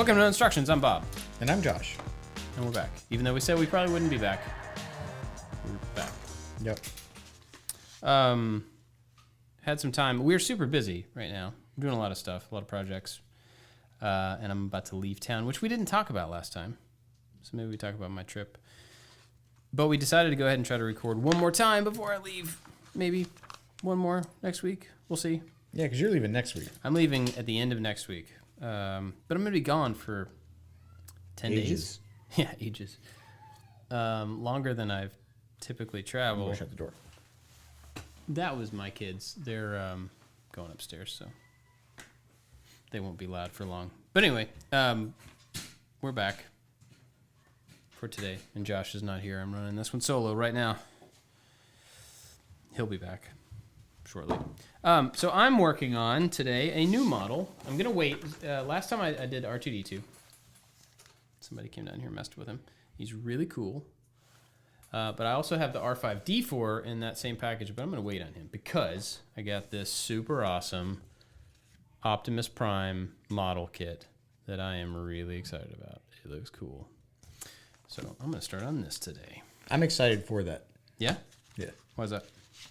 Welcome to Instructions. I'm Bob. And I'm Josh. And we're back. Even though we said we probably wouldn't be back. We're back. Yep. Had some time. We're super busy right now. We're doing a lot of stuff, a lot of projects. And I'm about to leave town, which we didn't talk about last time. So maybe we talk about my trip. But we decided to go ahead and try to record one more time before I leave. Maybe one more next week. We'll see. Yeah, because you're leaving next week. I'm leaving at the end of next week. But I'm going to be gone for 10 days. Yeah, ages. Longer than I've typically traveled. Shut the door. That was my kids. They're going upstairs, so they won't be loud for long. But anyway, we're back for today, and Josh is not here. I'm running this one solo right now. He'll be back shortly. So I'm working on today a new model. I'm going to wait. Last time I did R2-D2. Somebody came down here and messed with him. He's really cool. But I also have the R5-D4 in that same package, but I'm going to wait on him because I got this super awesome Optimus Prime model kit that I am really excited about. It looks cool. So I'm going to start on this today. I'm excited for that. Yeah? Yeah. Why is that?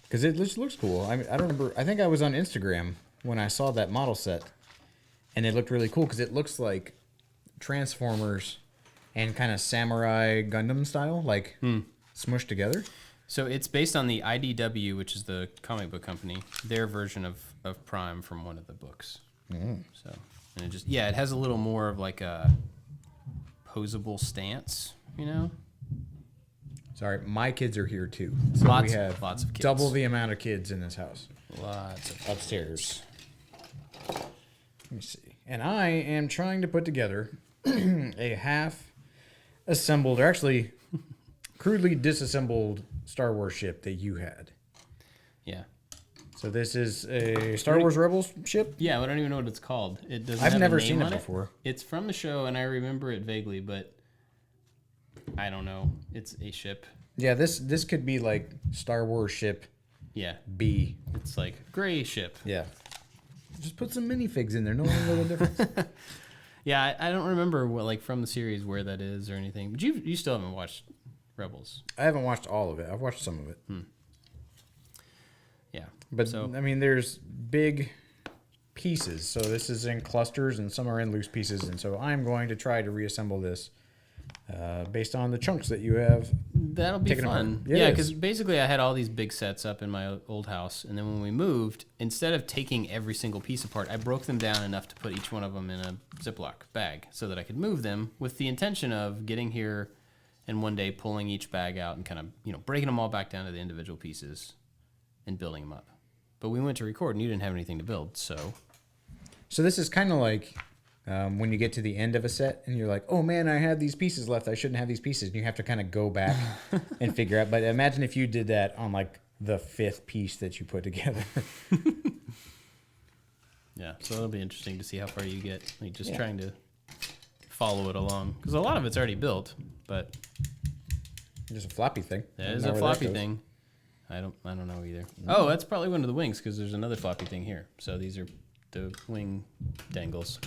Because it just looks cool. I don't remember. I think I was on Instagram when I saw that model set, and it looked really cool because it looks like Transformers and kind of Samurai Gundam style, like smushed together. So it's based on the IDW, which is the comic book company, their version of Prime from one of the books. So, and it just, it has a little more of like a posable stance, you know? Sorry, my kids are here too. So Lots we have of kids. double the amount of kids in this house. Lots of Upstairs. Let me see. And I am trying to put together a half-assembled, or actually crudely disassembled Star Wars ship that you had. Yeah. So this is a Star Wars Rebels ship? Yeah, I don't even know what it's called. It doesn't I've have never a name seen on it before. It's from the show, and I remember it vaguely, but I don't know. It's a ship. Yeah, this could be like Star Wars ship Yeah. B. It's like gray ship. Yeah. Just put some minifigs in there. No one will know the difference. Yeah, I don't remember what, like, from the series where that is or anything. But you still haven't watched Rebels. I haven't watched all of it. I've watched some of it. Yeah. But, so, I mean, there's big pieces. So this is in clusters and some are in loose pieces. And so I'm going to try to reassemble this based on the chunks that you have. that'll be taken fun. apart. Yeah, because basically I had all these big sets up in my old house. And then when we moved, instead of taking every single piece apart, I broke them down enough to put each one of them in a Ziploc bag so that I could move them with the intention of getting here and one day pulling each bag out and kind of, breaking them all back down to the individual pieces and building them up. But we went to record and you didn't have anything to build, so... So this is kind of like when you get to the end of a set and you're like, oh man, I have these pieces left. I shouldn't have these pieces. And you have to kind of go back and figure out. But imagine if you did that on like the fifth piece that you put together. Yeah, so it'll be interesting to see how far you get. Like just trying to follow it along. Because a lot of it's already built, but... Just a floppy thing. That is a floppy thing. I don't know either. Oh, that's probably one of the wings because there's another floppy thing here. So these are the wing dangles.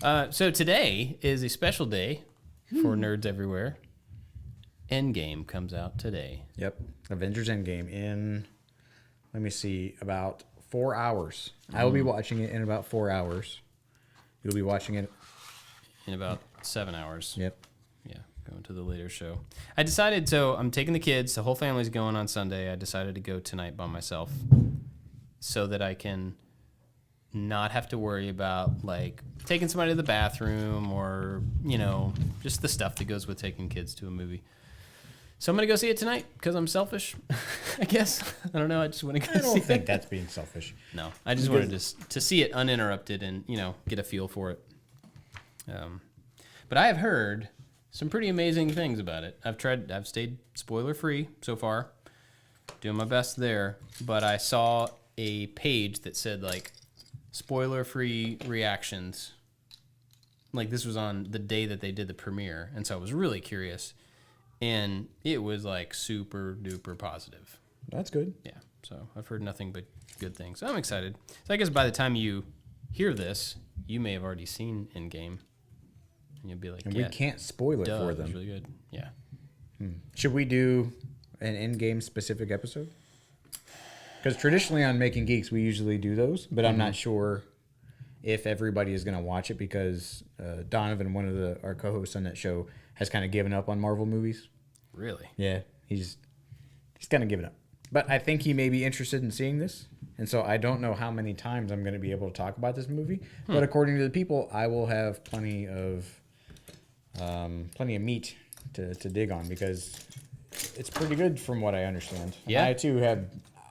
So today is a special day for nerds everywhere. Endgame comes out today. Yep. Avengers Endgame in, let me see, about 4 hours. I will be watching it in about 4 hours. You'll be watching it In about 7 hours. Yep. Yeah, going to the later show. I decided, so I'm taking the kids. The whole family's going on Sunday. I decided to go tonight by myself so that I can not have to worry about, like, taking somebody to the bathroom or, just the stuff that goes with taking kids to a movie. So I'm going to go see it tonight because I'm selfish, I guess. I don't know. I just want to go see it. I don't think that's being selfish. No, I just wanted to see it uninterrupted and, get a feel for it. But I have heard some pretty amazing things about it. I've stayed spoiler free so far, doing my best there. But I saw a page that said like spoiler free reactions. Like this was on the day that they did the premiere, and so I was really curious, and it was like super duper positive. That's good. Yeah, so I've heard nothing but good things. So I'm excited. So I guess by the time you hear this, you may have already seen Endgame. and you'll be like, And yeah, we can't spoil it duh, for it was them. really good. Yeah. Should we do an Endgame specific episode? Because traditionally on Making Geeks, we usually do those, but I'm not sure if everybody is going to watch it because Donovan, one of our co-hosts on that show, has kind of given up on Marvel movies. Really? Yeah, he's kind of given up. But I think he may be interested in seeing this, and so I don't know how many times I'm going to be able to talk about this movie. But according to the people, I will have plenty of meat to dig on because it's pretty good from what I understand. Yeah. I too have.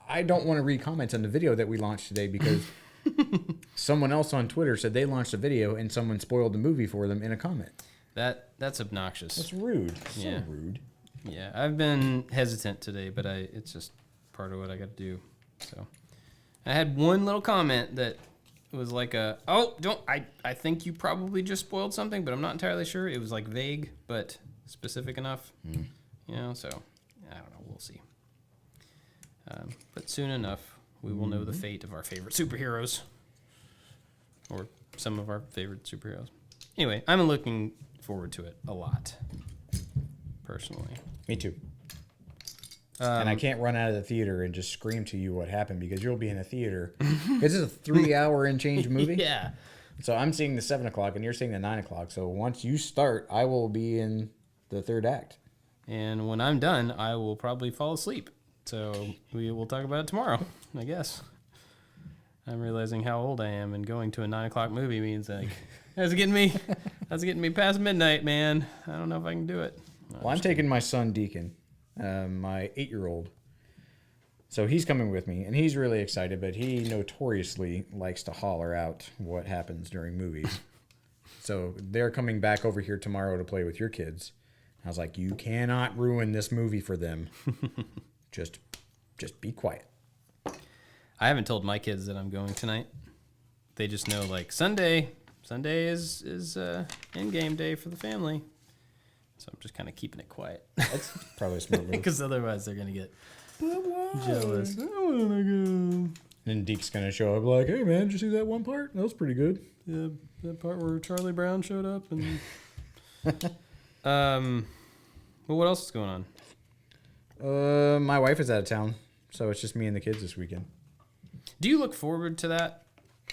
I don't want to read comments on the video that we launched today because someone else on Twitter said they launched a video and someone spoiled the movie for them in a comment. That's obnoxious. That's rude. So Yeah. rude. Yeah, I've been hesitant today, but it's just part of what I got to do. So I had one little comment that was like I think you probably just spoiled something, but I'm not entirely sure. It was like vague, but specific enough. You know, so I don't know. We'll see. But soon enough, we will know the fate of our favorite superheroes. Or some of our favorite superheroes. Anyway, I'm looking forward to it a lot. Personally. Me too. And I can't run out of the theater and just scream to you what happened because you'll be in a theater. This is a 3-hour and change movie. Yeah. So I'm seeing the 7 o'clock and you're seeing the 9 o'clock. So once you start, I will be in the third act. And when I'm done, I will probably fall asleep. So we will talk about it tomorrow, I guess. I'm realizing how old I am, and going to a 9 o'clock movie means like that's getting me past midnight, man. I don't know if I can do it. Well, I'm taking my son Deacon, my 8-year-old. So he's coming with me, and he's really excited, but he notoriously likes to holler out what happens during movies. So they're coming back over here tomorrow to play with your kids. I was like, you cannot ruin this movie for them. Just be quiet. I haven't told my kids that I'm going tonight. They just know like Sunday is Endgame day for the family. So I'm just kind of keeping it quiet. That's probably a smart move. Because otherwise they're going to get jealous. I want to go. And Deke's going to show up like, hey, man, did you see that one part? That was pretty good. Yeah, that part where Charlie Brown showed up. And well, what else is going on? My wife is out of town, so it's just me and the kids this weekend. Do you look forward to that?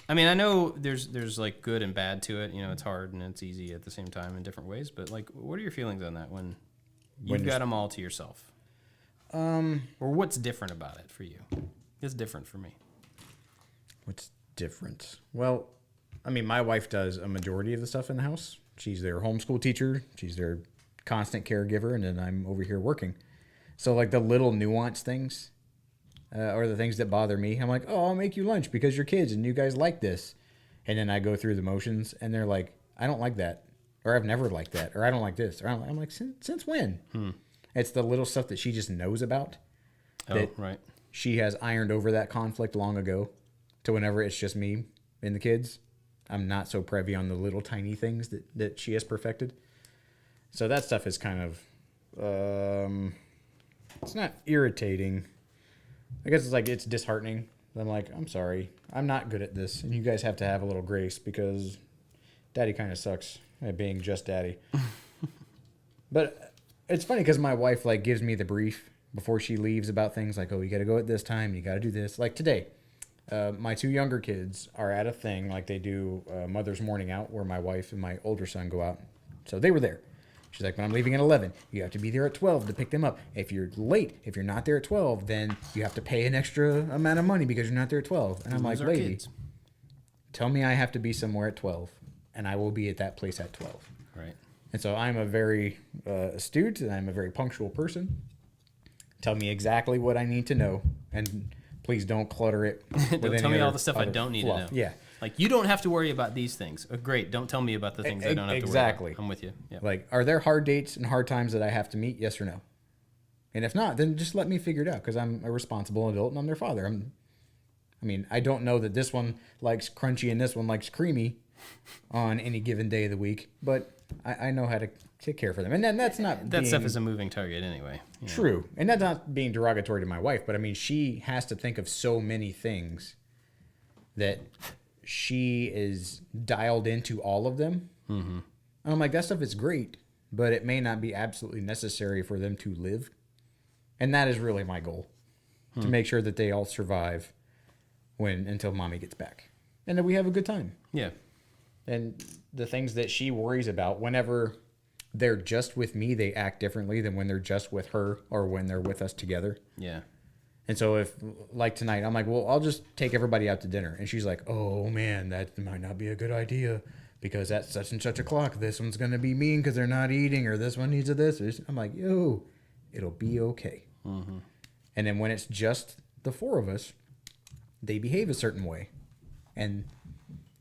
I mean, I know there's like good and bad to it. You know, it's hard and it's easy at the same time in different ways. But like, what are your feelings on that when you've got them all to yourself? Or what's different about it for you? It's different for me. What's different? Well, I mean, my wife does a majority of the stuff in the house. She's their homeschool teacher. She's their constant caregiver, and then I'm over here working. So like the little nuanced things, or the things that bother me, I'm like, oh, I'll make you lunch because you're kids and you guys like this. And then I go through the motions and they're like, I don't like that. Or I've never liked that. Or I don't like this. Or I'm like, since when? It's the little stuff that she just knows about. Oh, right. She has ironed over that conflict long ago to whenever it's just me and the kids. I'm not so privy on the little tiny things that she has perfected. So that stuff is kind of, it's not irritating. I guess it's like it's disheartening. I'm like, I'm sorry. I'm not good at this. And you guys have to have a little grace because daddy kind of sucks at being just daddy. But it's funny because my wife like gives me the brief before she leaves about things like, oh, you got to go at this time. You got to do this. Like today, my 2 younger kids are at a thing like they do Mother's Morning Out where my wife and my older son go out. So they were there. She's like, but I'm leaving at 11. You have to be there at 12 to pick them up. If you're late, if you're not there at 12, then you have to pay an extra amount of money because you're not there at 12. And I'm like, lady, tell me I have to be somewhere at 12, and I will be at that place at 12. Right. And so I'm a very astute, and I'm a very punctual person. Tell me exactly what I need to know, and please don't clutter it. Don't tell me all the stuff I don't need to know. Yeah. Like, you don't have to worry about these things. Oh, great. Don't tell me about the things I don't have to worry about. I'm with you. Yep. Like, are there hard dates and hard times that I have to meet? Yes or no? And if not, then just let me figure it out because I'm a responsible adult and I'm their father. I don't know that this one likes crunchy and this one likes creamy on any given day of the week, but I know how to take care for them. And then that's not that stuff is a moving target anyway. True. And that's not being derogatory to my wife, but I mean, she has to think of so many things that she is dialed into all of them. Mm-hmm. And I'm like, that stuff is great, but it may not be absolutely necessary for them to live. And that is really my goal, to make sure that they all survive until mommy gets back. And that we have a good time. Yeah. And the things that she worries about, whenever they're just with me, they act differently than when they're just with her or when they're with us together. Yeah. And so if, like tonight, I'm like, well, I'll just take everybody out to dinner. And she's like, oh, man, that might not be a good idea because at such and such o'clock, this one's going to be mean because they're not eating, or this one needs a this. I'm like, yo, it'll be okay. Mm-hmm. And then when it's just the four of us, they behave a certain way. And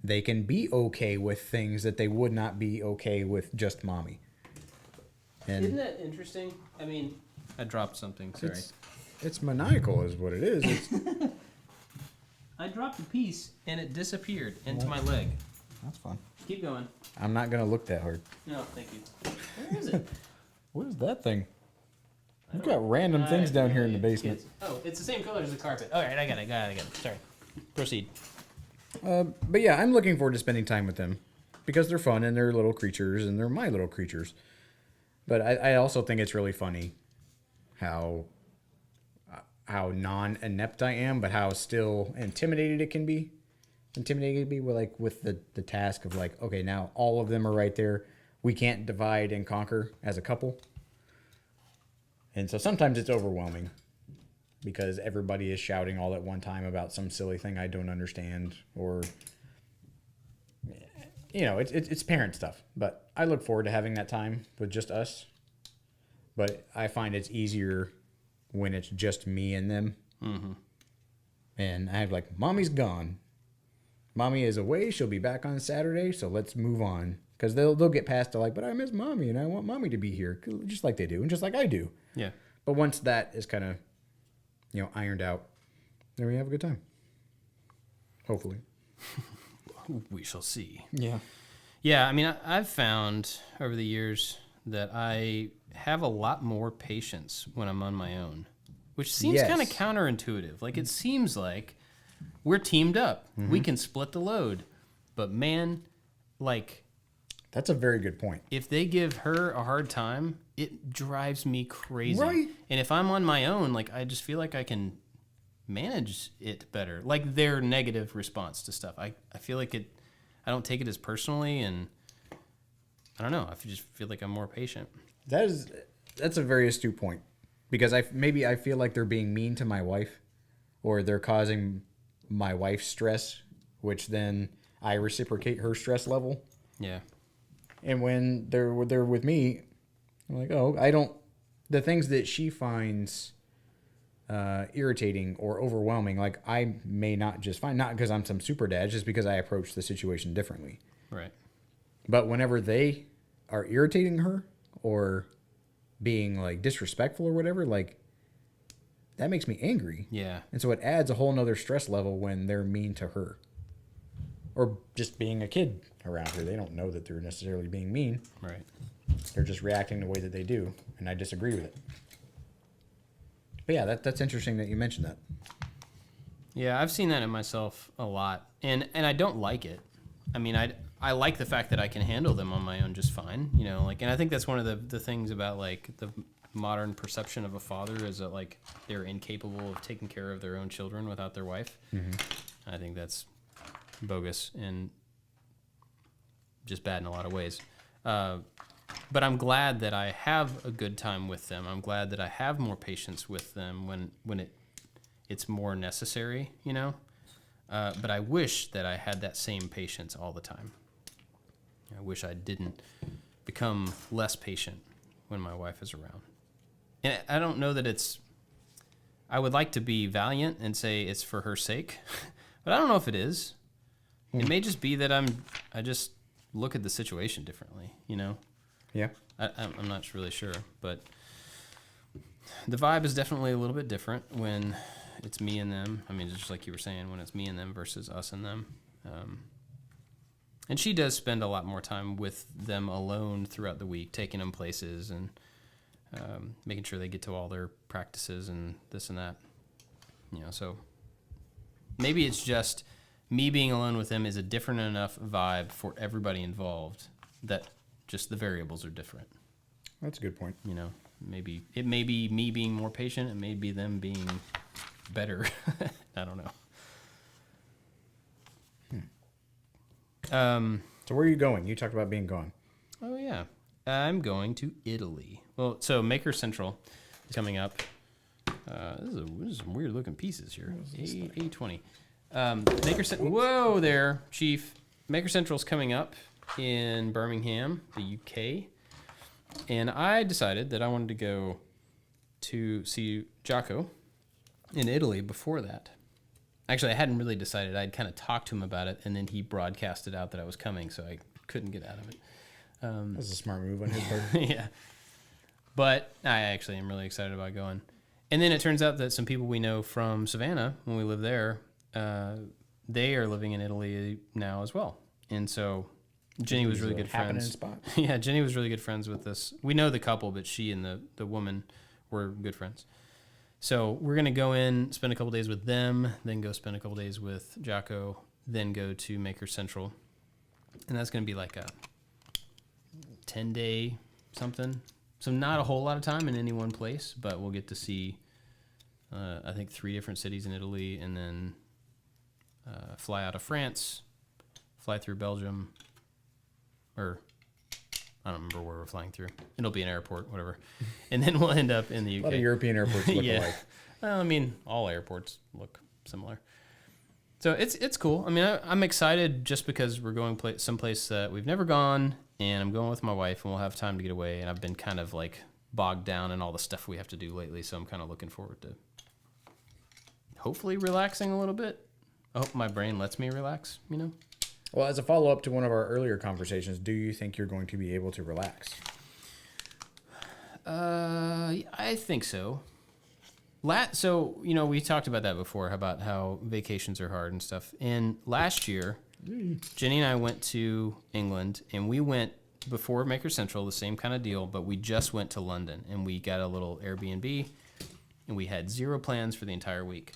they can be okay with things that they would not be okay with just mommy. And isn't that interesting? I mean, I dropped something. Sorry. It's maniacal is what it is. I dropped a piece and it disappeared into my leg. That's fun. Keep going. I'm not going to look that hard. No, thank you. Where is it? What is that thing? You've got random things down here in the basement. Oh, it's the same color as the carpet. All right, I got it. Sorry. Proceed. But yeah, I'm looking forward to spending time with them because they're fun and they're little creatures and they're my little creatures. But I also think it's really funny how non-inept I am, but how still intimidated it can be. With the task of like, okay, now all of them are right there. We can't divide and conquer as a couple. And so sometimes it's overwhelming because everybody is shouting all at one time about some silly thing I don't understand, or it's parent stuff. But I look forward to having that time with just us. But I find it's easier when it's just me and them. Mm-hmm. And I have like, mommy's gone. Mommy is away. She'll be back on Saturday. So let's move on. Because they'll get past to like, but I miss mommy and I want mommy to be here. Just like they do and just like I do. Yeah. But once that is kind of, ironed out, then we have a good time. Hopefully. We shall see. Yeah. Yeah, I mean, I've found over the years that I have a lot more patience when I'm on my own, which seems kind of counterintuitive. Like, it seems like we're teamed up. Mm-hmm. We can split the load. But, man, like... That's a very good point. If they give her a hard time, it drives me crazy. Right. And if I'm on my own, like, I just feel like I can manage it better. Like, their negative response to stuff. I feel like I don't take it as personally, and I don't know. I just feel like I'm more patient. That's a very astute point. Because I feel like they're being mean to my wife, or they're causing my wife stress, which then I reciprocate her stress level. Yeah. And when they're with me, I'm like, the things that she finds irritating or overwhelming, like I may not just find, not because I'm some super dad, just because I approach the situation differently. Right. But whenever they are irritating her or being like disrespectful or whatever, like that makes me angry. Yeah. And so it adds a whole nother stress level when they're mean to her. Or just being a kid around her. They don't know that they're necessarily being mean. Right. They're just reacting the way that they do, and I disagree with it. But yeah, that's interesting that you mentioned that. Yeah, I've seen that in myself a lot, and I don't like it. I mean, I like the fact that I can handle them on my own just fine, and I think that's one of the things about like the modern perception of a father is that like they're incapable of taking care of their own children without their wife. Mm-hmm. I think that's bogus and just bad in a lot of ways. But I'm glad that I have a good time with them. I'm glad that I have more patience with them when it's more necessary, But I wish that I had that same patience all the time. I wish I didn't become less patient when my wife is around. And I don't know that I would like to be valiant and say it's for her sake, but I don't know if it is. It may just be that I just look at the situation differently, Yeah. I'm not really sure, but the vibe is definitely a little bit different when it's me and them. I mean, just like you were saying, when it's me and them versus us and them. And she does spend a lot more time with them alone throughout the week, taking them places and making sure they get to all their practices and this and that. So maybe it's just me being alone with them is a different enough vibe for everybody involved that Just the variables are different. That's a good point. You know, maybe it may be me being more patient. It may be them being better. I don't know. So where are you going? You talked about being gone. Oh yeah, I'm going to Italy. Well, so Maker Central is coming up. This is some weird looking pieces here. A20. Whoa there, Chief. Maker Central's coming up in Birmingham, the UK. And I decided that I wanted to go to see Jocko in Italy before that. Actually, I hadn't really decided. I'd kind of talked to him about it, and then he broadcasted out that I was coming, so I couldn't get out of it. That's a smart move on his part. Yeah. But I actually am really excited about going. And then it turns out that some people we know from Savannah, when we lived there, they are living in Italy now as well. And so Jenny was really good friends. Spot. Yeah, Jenny was really good friends with this. We know the couple, but she and the woman were good friends. So we're going to go in, spend a couple days with them, then go spend a couple days with Jocko, then go to Maker Central. And that's going to be like a 10-day something. So not a whole lot of time in any one place, but we'll get to see, I think, 3 different cities in Italy, and then fly out of France, fly through Belgium, or I don't remember where we're flying through. It'll be an airport, whatever. And then we'll end up in the UK. A lot of European airports look alike. Well, I mean, all airports look similar. So it's cool. I mean, I'm excited just because we're going someplace that we've never gone, and I'm going with my wife, and we'll have time to get away. And I've been kind of like bogged down in all the stuff we have to do lately, so I'm kind of looking forward to hopefully relaxing a little bit. I hope my brain lets me relax, you know? Well, as a follow-up to one of our earlier conversations, do you think you're going to be able to relax? I think so. So, you know, we talked about that before, about how vacations are hard and stuff. And last year, Jenny and I went to England, and we went before Maker Central, the same kind of deal, but we just went to London, and we got a little Airbnb, and we had 0 plans for the entire week.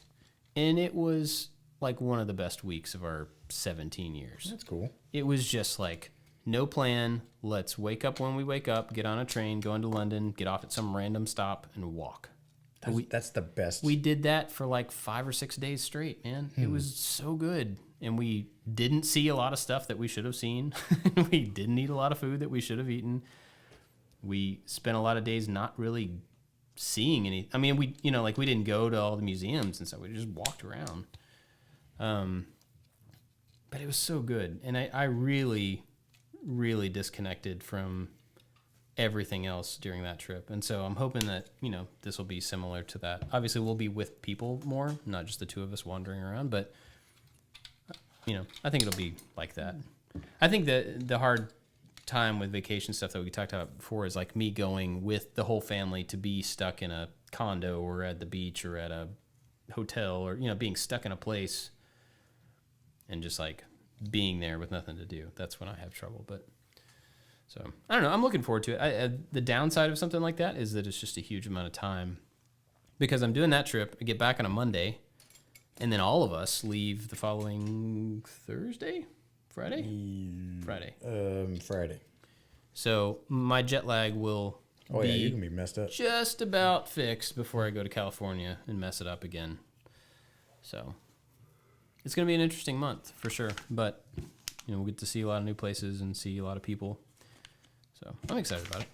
And it was like one of the best weeks of our 17 years. That's cool. It was just like, no plan. Let's wake up when we wake up, get on a train, go into London, get off at some random stop, and walk. That's the best. We did that for like 5 or 6 days straight, man. It was so good. And we didn't see a lot of stuff that we should have seen. We didn't eat a lot of food that we should have eaten. We spent a lot of days not really seeing any. I mean, we didn't go to all the museums and stuff. We just walked around. But it was so good. And I really, really disconnected from everything else during that trip. And so I'm hoping that, you know, this will be similar to that. Obviously, we'll be with people more, not just the 2 of us wandering around. But, you know, I think it'll be like that. I think the hard time with vacation stuff that we talked about before is like me going with the whole family to be stuck in a condo or at the beach or at a hotel, or, you know, being stuck in a place and just like being there with nothing to do. That's when I have trouble. But so I don't know. I'm looking forward to it. The downside of something like that is that it's just a huge amount of time, because I'm doing that trip. I get back on a Monday, and then all of us leave the following Friday. Friday. So my jet lag will you can be messed up. just about fixed before I go to California and mess it up again. So it's going to be an interesting month for sure. But, you know, we'll get to see a lot of new places and see a lot of people. So I'm excited about it.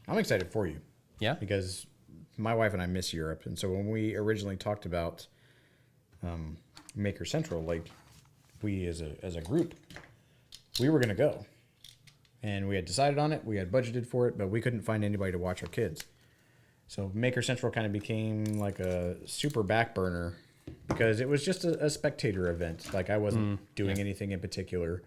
I'm excited for you. Yeah? Because my wife and I miss Europe. And so when we originally talked about Maker Central, like we as a group, we were going to go. And we had decided on it. We had budgeted for it, but we couldn't find anybody to watch our kids. So Maker Central kind of became like a super back burner because it was just a spectator event. Like I wasn't doing anything in particular.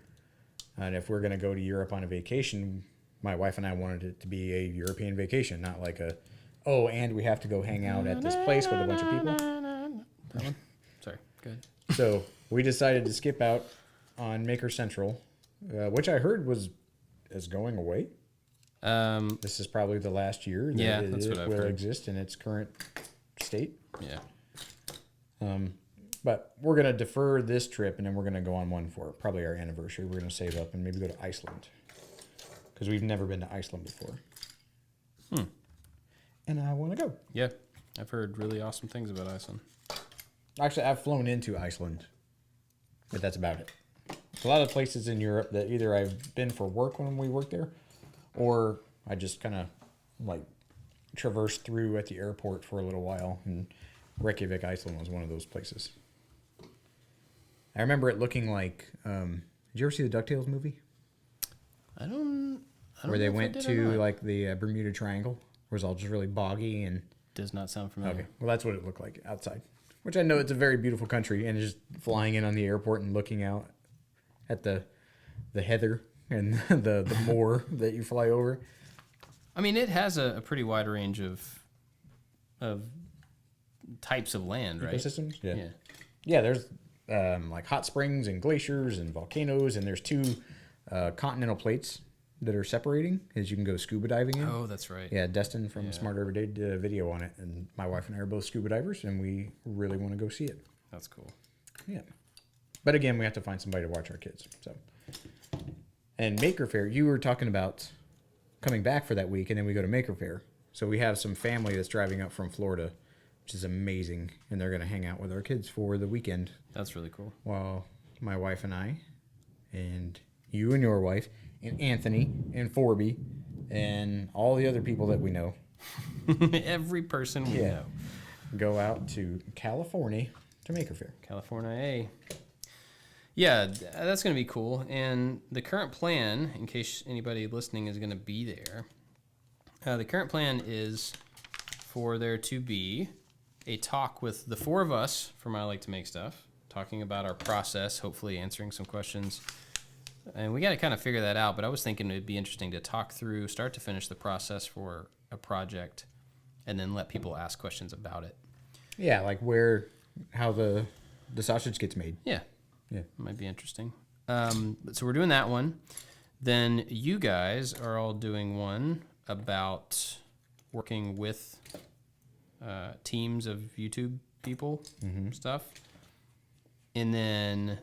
And if we're going to go to Europe on a vacation, my wife and I wanted it to be a European vacation, not like and we have to go hang out at this place with a bunch of people. That one? Sorry, go ahead. So we decided to skip out on Maker Central, which I heard is going away. This is probably the last year that that's what I've will heard. exist in its current state. Yeah. But we're going to defer this trip, and then we're going to go on one for probably our anniversary. We're going to save up and maybe go to Iceland. because we've never been to Iceland before. And I want to go. Yeah, I've heard really awesome things about Iceland. Actually, I've flown into Iceland, but that's about it. A lot of places in Europe that either I've been for work when we worked there, or I just kind of like traversed through at the airport for a little while, and Reykjavik, Iceland was one of those places. I remember it looking like, did you ever see the DuckTales movie? I don't Where they know if I went did or to not. like the Bermuda Triangle, where it's all just really boggy and... Does not sound familiar. Okay, well that's what it looked like outside. Which I know it's a very beautiful country, and just flying in on the airport and looking out at the heather and the moor that you fly over. I mean, it has a pretty wide range of types of land, right? Ecosystems? Yeah. Yeah, there's like hot springs and glaciers and volcanoes, and there's two continental plates that are separating, as you can go scuba diving in. Oh, that's right. Yeah, Destin from Smarter Every Day did a video on it, and my wife and I are both scuba divers, and we really want to go see it. That's cool. Yeah. But again, we have to find somebody to watch our kids. So, and Maker Faire, you were talking about coming back for that week, and then we go to Maker Faire. So we have some family that's driving up from Florida, which is amazing, and they're going to hang out with our kids for the weekend. That's really cool. While my wife and I, and you and your wife, and Anthony, and Forby, and all the other people that we know. Every person we know. Go out to California to Maker Faire. California, A. Yeah, that's going to be cool. And the current plan, in case anybody listening is going to be there, the current plan is for there to be a talk with the four of us from I Like to Make Stuff, talking about our process, hopefully answering some questions. And we got to kind of figure that out, but I was thinking it'd be interesting to talk through, start to finish the process for a project, and then let people ask questions about it. Yeah, like how the sausage gets made. Yeah. Yeah. Might be interesting. So we're doing that one. Then you guys are all doing one about working with teams of YouTube people stuff. And then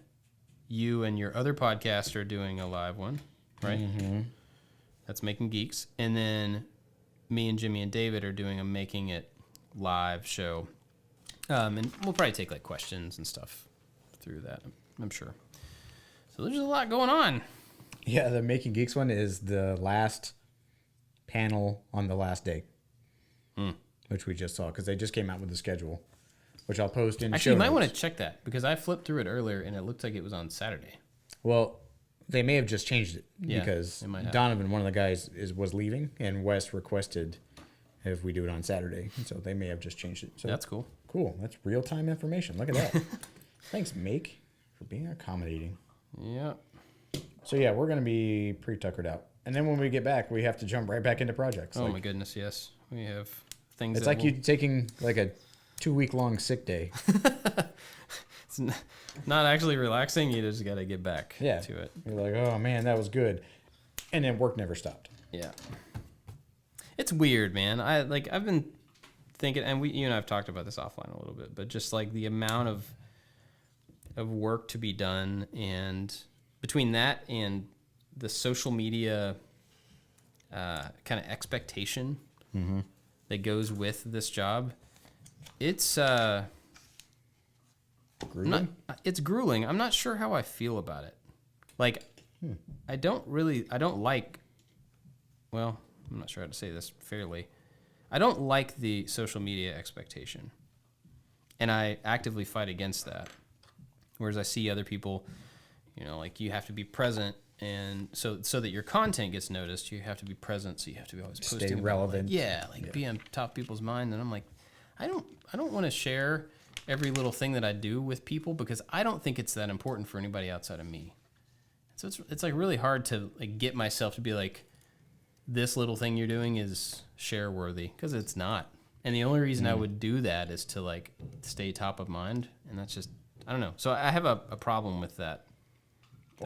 you and your other podcast are doing a live one, right? Mm-hmm. That's Making Geeks. And then me and Jimmy and David are doing a Making It live show. And we'll probably take like questions and stuff through that, I'm sure. So there's a lot going on. Yeah, the Making Geeks one is the last panel on the last day, which we just saw because they just came out with the schedule, which I'll post in. Actually, you might want to check that because I flipped through it earlier and it looked like it was on Saturday. Well, they may have just changed it because they might have. Donovan, one of the guys, was leaving, and Wes requested if we do it on Saturday, so they may have just changed it. So That's cool. Cool. That's real time information. Look at that. Thanks, Make, for being accommodating. Yeah. So yeah, we're gonna be pretty tuckered out, and then when we get back, we have to jump right back into projects. Oh my goodness, yes. We have things. It's like you taking like a 2-week long sick day. It's not actually relaxing. You just got to get back to it. You're like, oh man, that was good, and then work never stopped. Yeah. It's weird, man. I've been thinking, and you and I've talked about this offline a little bit, but just like the amount of work to be done, and between that and the social media kind of expectation that goes with this job, it's Grueling? it's grueling. I'm not sure how I feel about it. Like, I don't like, well, I'm not sure how to say this fairly. I don't like the social media expectation, and I actively fight against that. Whereas I see other people, like you have to be present, and so that your content gets noticed, you have to be present. So you have to be always posting. Stay relevant. Be on top of people's mind. And I'm like, I don't want to share every little thing that I do with people because I don't think it's that important for anybody outside of me. So it's like really hard to like get myself to be like, this little thing you're doing is share worthy, because it's not. And the only reason I would do that is to like stay top of mind, and that's just, I don't know. So I have a problem with that.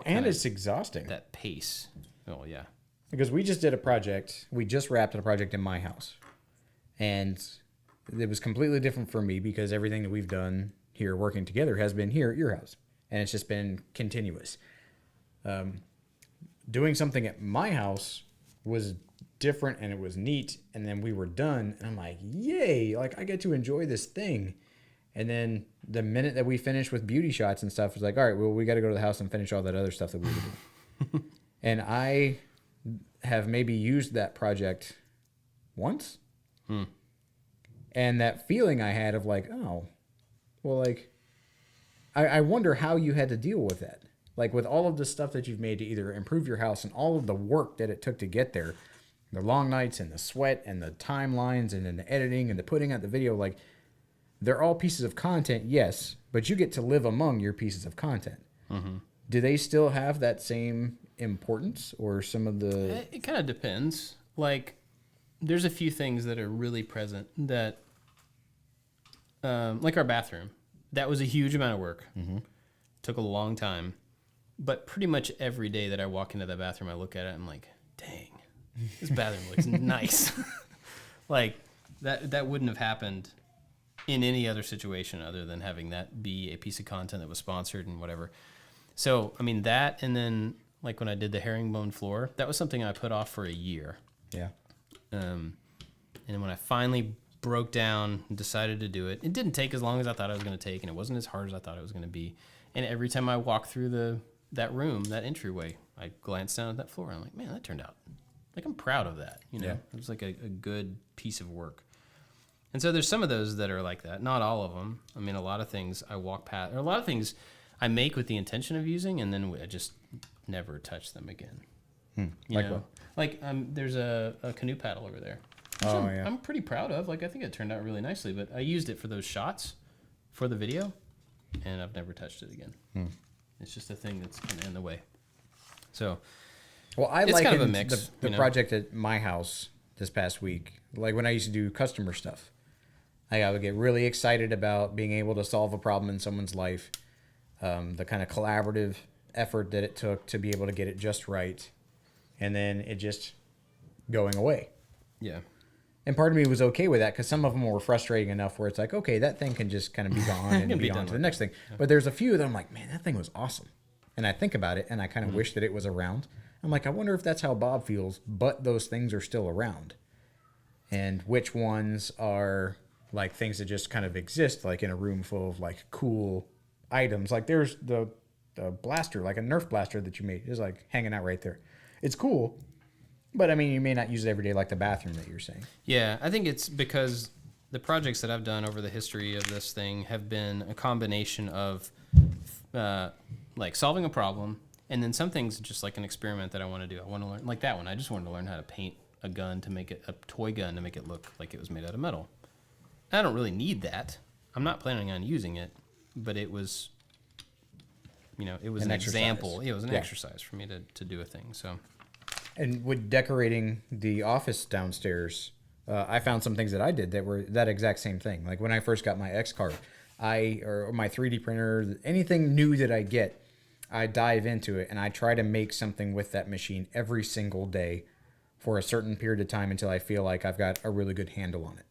And it's exhausting. That pace. Oh yeah. Because we just did a project. We just wrapped a project in my house, and it was completely different for me because everything that we've done here working together has been here at your house, and it's just been continuous. Doing something at my house was different and it was neat. And then we were done. And I'm like, yay, like I get to enjoy this thing. And then the minute that we finished with beauty shots and stuff, it was like, all right, well, we got to go to the house and finish all that other stuff that we were doing. And I have maybe used that project once. And that feeling I had of like, oh, well, like, I wonder how you had to deal with that. Like with all of the stuff that you've made to either improve your house and all of the work that it took to get there, the long nights and the sweat and the timelines and then the editing and the putting out the video, like they're all pieces of content, yes, but you get to live among your pieces of content. Do they still have that same importance or some of the... It kind of depends. Like there's a few things that are really present that, like our bathroom, that was a huge amount of work. Took a long time. But pretty much every day that I walk into that bathroom, I look at it, I'm like, dang, this bathroom looks nice. Like, that wouldn't have happened in any other situation other than having that be a piece of content that was sponsored and whatever. So, I mean, that, and then, like, when I did the herringbone floor, that was something I put off for a year. Yeah. And then when I finally broke down and decided to do it, it didn't take as long as I thought it was going to take, and it wasn't as hard as I thought it was going to be. And every time I walk through that room, that entryway, I glanced down at that floor, and I'm like, man, that turned out, like, I'm proud of that, you know? Yeah. It was like a good piece of work. And so there's some of those that are like that. Not all of them. I mean, a lot of things I walk past, or a lot of things I make with the intention of using, and then I just never touch them again. You Like know? what? Like, there's a canoe paddle over there. Oh, which yeah. I'm pretty proud of. Like, I think it turned out really nicely, but I used it for those shots for the video, and I've never touched it again. It's just a thing that's kind of in the way. So, Well, I it's like kind of a mix, the you know? project at my house this past week. Like when I used to do customer stuff, I would get really excited about being able to solve a problem in someone's life. The kind of collaborative effort that it took to be able to get it just right, and then it just going away. Yeah. And part of me was okay with that because some of them were frustrating enough where it's like, okay, that thing can just kind of be gone and Can be be on done to the with next thing. But there's a few that I'm like, man, that thing was awesome. And I think about it and I kind of wish that it was around. I'm like, I wonder if that's how Bob feels, but those things are still around. And which ones are like things that just kind of exist, like in a room full of like cool items. Like there's the blaster, like a Nerf blaster that you made is like hanging out right there. It's cool. But I mean, you may not use it every day like the bathroom that you're saying. Yeah, I think it's because the projects that I've done over the history of this thing have been a combination of like solving a problem, and then some things just like an experiment that I want to do. I want to learn, like that one. I just wanted to learn how to paint a gun to make it a toy gun to make it look like it was made out of metal. I don't really need that. I'm not planning on using it, but it was, you know, it was an example. It was an exercise for me to do a thing. So. And with decorating the office downstairs, I found some things that I did that were that exact same thing. Like when I first got my X card, or my 3D printer, anything new that I get, I dive into it and I try to make something with that machine every single day for a certain period of time until I feel like I've got a really good handle on it.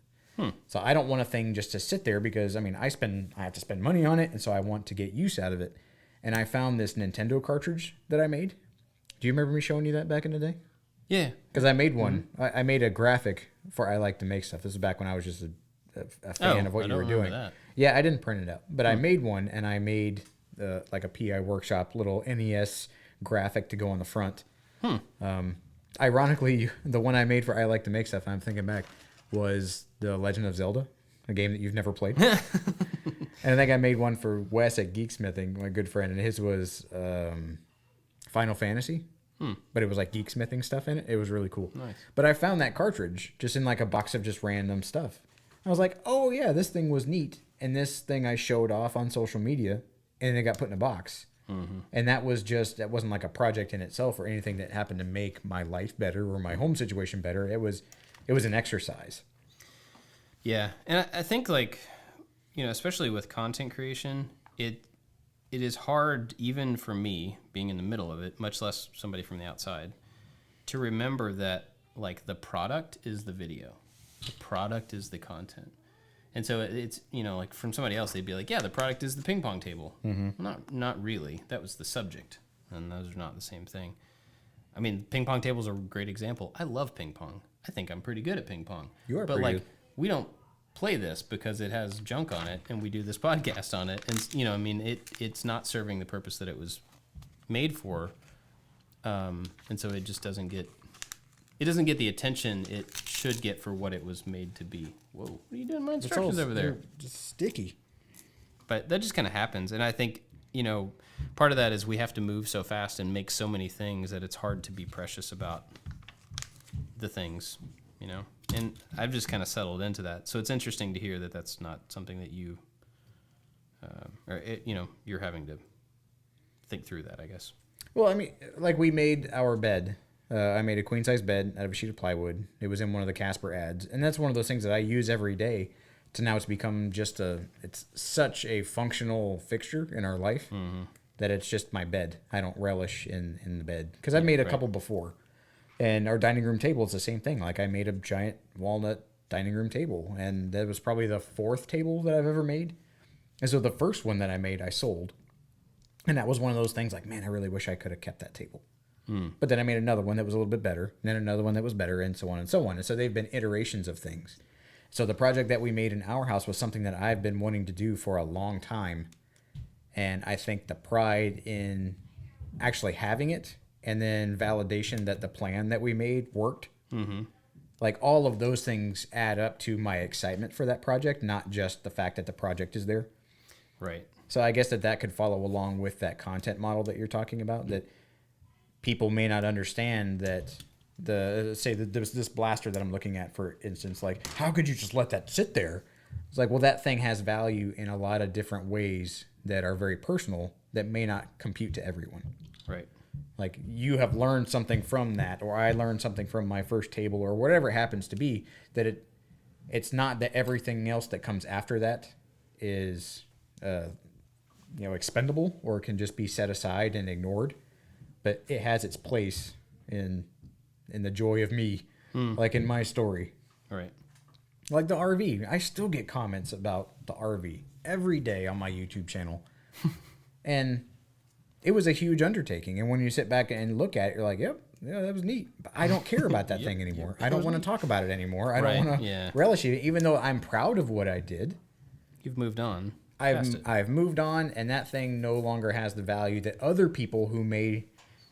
So I don't want a thing just to sit there because I mean I have to spend money on it, and so I want to get use out of it. And I found this Nintendo cartridge that I made. Do you remember me showing you that back in the day? Yeah. Because I made one. I made a graphic for I Like to Make Stuff. This is back when I was just a fan of what you were doing. That. Yeah, I didn't print it out. But I made one, and I made like a PI Workshop little NES graphic to go on the front. Ironically, the one I made for I Like to Make Stuff, I'm thinking back, was The Legend of Zelda, a game that you've never played. And I think I made one for Wes at Geeksmithing, my good friend, and his was Final Fantasy. But it was like geeksmithing stuff in it. It was really cool. Nice. But I found that cartridge just in like a box of just random stuff. I was like, oh yeah, this thing was neat. And this thing I showed off on social media, and it got put in a box. And that wasn't like a project in itself or anything that happened to make my life better or my home situation better. It was an exercise. Yeah. And I think like, you know, especially with content creation, it is hard, even for me, being in the middle of it, much less somebody from the outside, to remember that, like, the product is the video. The product is the content. And so it's, you know, like, from somebody else, they'd be like, yeah, the product is the ping pong table. Not really. That was the subject. And those are not the same thing. I mean, ping pong tables are a great example. I love ping pong. I think I'm pretty good at ping pong. You are but pretty like good. we don't play this because it has junk on it, and we do this podcast on it, and you know, I mean, it's not serving the purpose that it was made for, and so it just doesn't get the attention it should get for what it was made to be. Whoa, what are you doing? My instructions over there. Just sticky. But that just kind of happens, and I think, you know, part of that is we have to move so fast and make so many things that it's hard to be precious about the things, you know. And I've just kind of settled into that. So it's interesting to hear that that's not something that you, you know, you're having to think through that, I guess. Well, I mean, like we made our bed. I made a queen size bed out of a sheet of plywood. It was in one of the Casper ads, and that's one of those things that I use every day. To now, it's become just it's such a functional fixture in our life that it's just my bed. I don't relish in the bed because I've made a couple before, and our dining room table is the same thing. Like I made a giant walnut dining room table, and that was probably the 4th table that I've ever made. And so the first one that I made, I sold, and that was one of those things. Like, man, I really wish I could have kept that table. But then I made another one that was a little bit better, and then another one that was better, and so on and so on. And so they've been iterations of things. So the project that we made in our house was something that I've been wanting to do for a long time. And I think the pride in actually having it and then validation that the plan that we made worked, like all of those things add up to my excitement for that project, not just the fact that the project is there. Right. So I guess that could follow along with that content model that you're talking about, that people may not understand that there's this blaster that I'm looking at, for instance, like, how could you just let that sit there? It's like, well, that thing has value in a lot of different ways that are very personal that may not compute to everyone. Right. Like, you have learned something from that, or I learned something from my first table, or whatever it happens to be, that it's not that everything else that comes after that is, expendable or can just be set aside and ignored, but it has its place in the joy of me, like in my story. Right. Like the RV. I still get comments about the RV every day on my YouTube channel. And it was a huge undertaking. And when you sit back and look at it, you're like, yep, yeah, that was neat. But I don't care about that thing anymore. I don't want to talk about it anymore. I don't want to relish it, even though I'm proud of what I did. You've moved on. I've moved on, and that thing no longer has the value that other people who may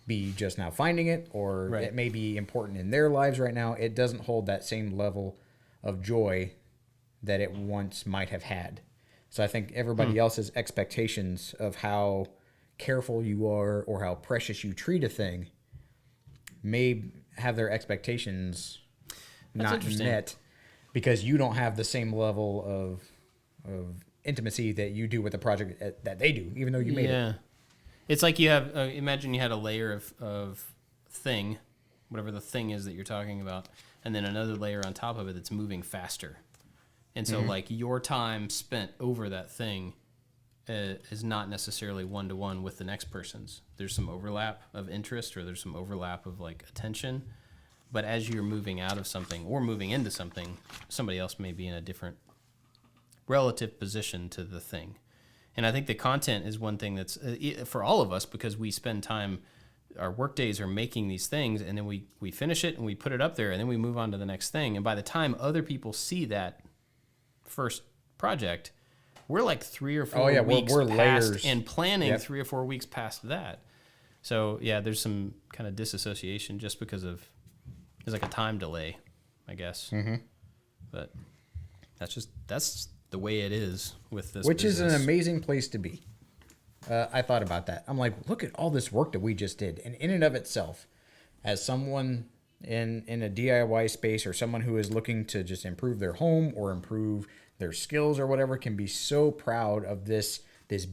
be just now finding it, or it may be important in their lives right now, it doesn't hold that same level of joy that it once might have had. So I think everybody else's expectations of how careful you are or how precious you treat a thing may have their expectations not met because you don't have the same level of intimacy that you do with the project that they do, even though you made it. It's like you have, imagine you had a layer of thing, whatever the thing is that you're talking about, and then another layer on top of it that's moving faster. And so, like, your time spent over that thing is not necessarily one-to-one with the next person's. There's some overlap of interest, or there's some overlap of, like, attention. But as you're moving out of something or moving into something, somebody else may be in a different relative position to the thing. And I think the content is one thing that's for all of us, because we spend time, our work days are making these things, and then we finish it and we put it up there, and then we move on to the next thing. And by the time other people see that first project, we're like 3 or 4 weeks we're past layers. and planning 3 or 4 weeks past that. So yeah, there's some kind of disassociation just because there's like a time delay, I guess. But that's the way it is with this Which business. is an amazing place to be. I thought about that. I'm like, look at all this work that we just did. And in and of itself, as someone in a DIY space, or someone who is looking to just improve their home or improve their skills or whatever, can be so proud of this